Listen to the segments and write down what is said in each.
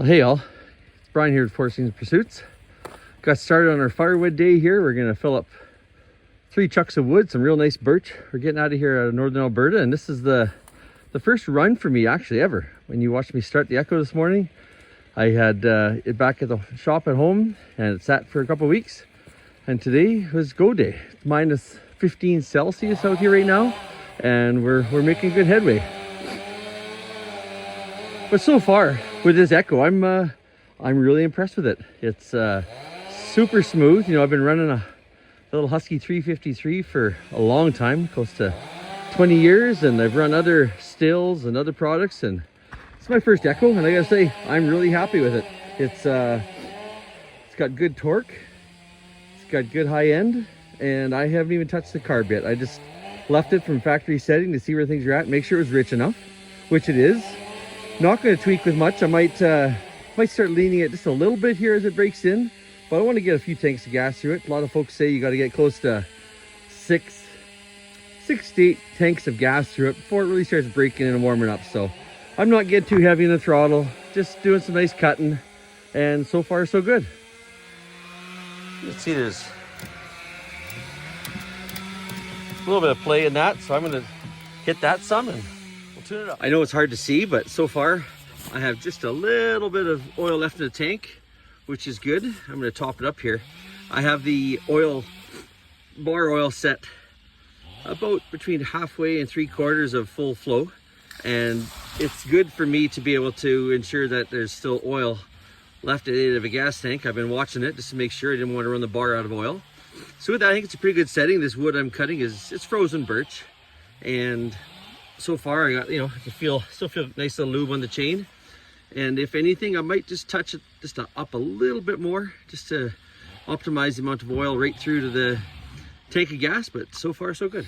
Well, hey all, it's Brian here with Four Seasons Pursuits. Got started on our firewood day here. We're gonna fill up 3 chucks of wood, some real nice birch. We're getting out of here out of northern Alberta, and this is the first run for me actually ever. When you watched me start the Echo this morning, I had it back at the shop at home and it sat for a couple of weeks. And today was go day. It's minus 15 Celsius out here right now, and we're making good headway. But so far with this Echo, I'm really impressed with it. It's super smooth. You know, I've been running a little Husky 353 for a long time, close to 20 years, and I've run other stills and other products, and it's my first Echo, and I gotta say I'm really happy with it. It's got good torque, it's got good high end, and I haven't even touched the carb yet. I just left it from factory setting to see where things are at, make sure it was rich enough, which it is. Not going to tweak with much. I might start leaning it just a little bit here as it breaks in, but I want to get a few tanks of gas through it. A lot of folks say you got to get close to 6 to 8 tanks of gas through it before it really starts breaking and warming up. So I'm not getting too heavy in the throttle, just doing some nice cutting, and so far so good. Let's see, there's a little bit of play in that, so I'm going to hit that some and we'll tune it up. I know it's hard to see, but so far I have just a little bit of oil left in the tank, which is good. I'm going to top it up here. I have the bar oil set about between halfway and 3/4 of full flow, and it's good for me to be able to ensure that there's still oil left in it of a gas tank. I've been watching it just to make sure I didn't want to run the bar out of oil. So with that, I think it's a pretty good setting. This wood I'm cutting it's frozen birch, and so far I got, you know, still feel nice little lube on the chain. And if anything, I might just touch it just up a little bit more, just to optimize the amount of oil right through to the tank of gas. But so far so good.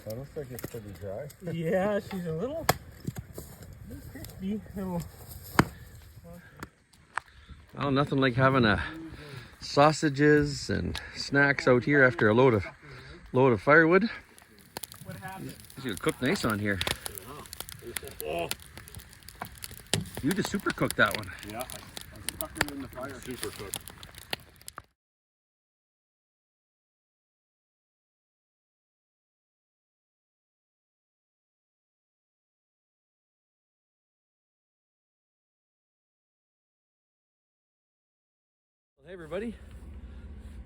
That looks like it's pretty dry. Yeah, she's a little wonky. Well, nothing like having sausages and snacks out here after a load of firewood. What happened? It's gonna cook nice on here. Oh. You just super cooked that one. Yeah, I stuck it in the fire. Super cooked. Well, hey everybody,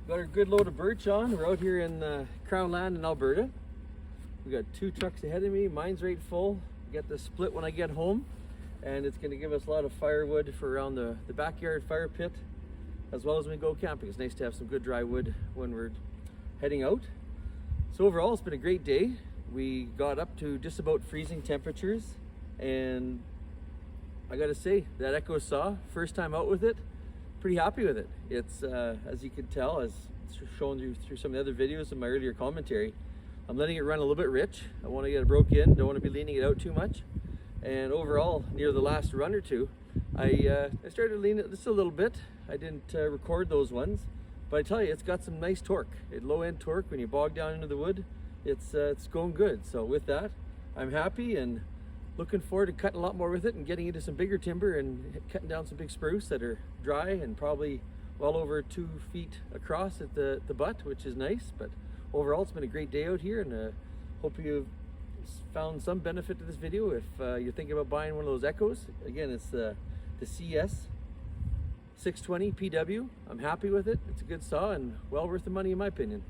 got our good load of birch on. We're out here in Crown Land in Alberta. We got 2 trucks ahead of me. Mine's right full. Get the split when I get home, and it's going to give us a lot of firewood for around the backyard fire pit, as well as when we go camping. It's nice to have some good dry wood when we're heading out. So overall, it's been a great day. We got up to just about freezing temperatures, and I got to say, that Echo saw, first time out with it, pretty happy with it. It's as you can tell, as shown you through some of the other videos in my earlier commentary, I'm letting it run a little bit rich. I want to get it broke in, don't want to be leaning it out too much. And overall, near the last run or two, I started to lean it just a little bit. I didn't record those ones, but I tell you, it's got some nice torque. Low end torque when you bog down into the wood. It's going good. So with that, I'm happy and looking forward to cutting a lot more with it and getting into some bigger timber and cutting down some big spruce that are dry and probably well over 2 feet across at the butt, which is nice. But overall, it's been a great day out here, and hope you've found some benefit to this video. If you're thinking about buying one of those Echoes, again, it's the CS-620PW. I'm happy with it. It's a good saw and well worth the money in my opinion.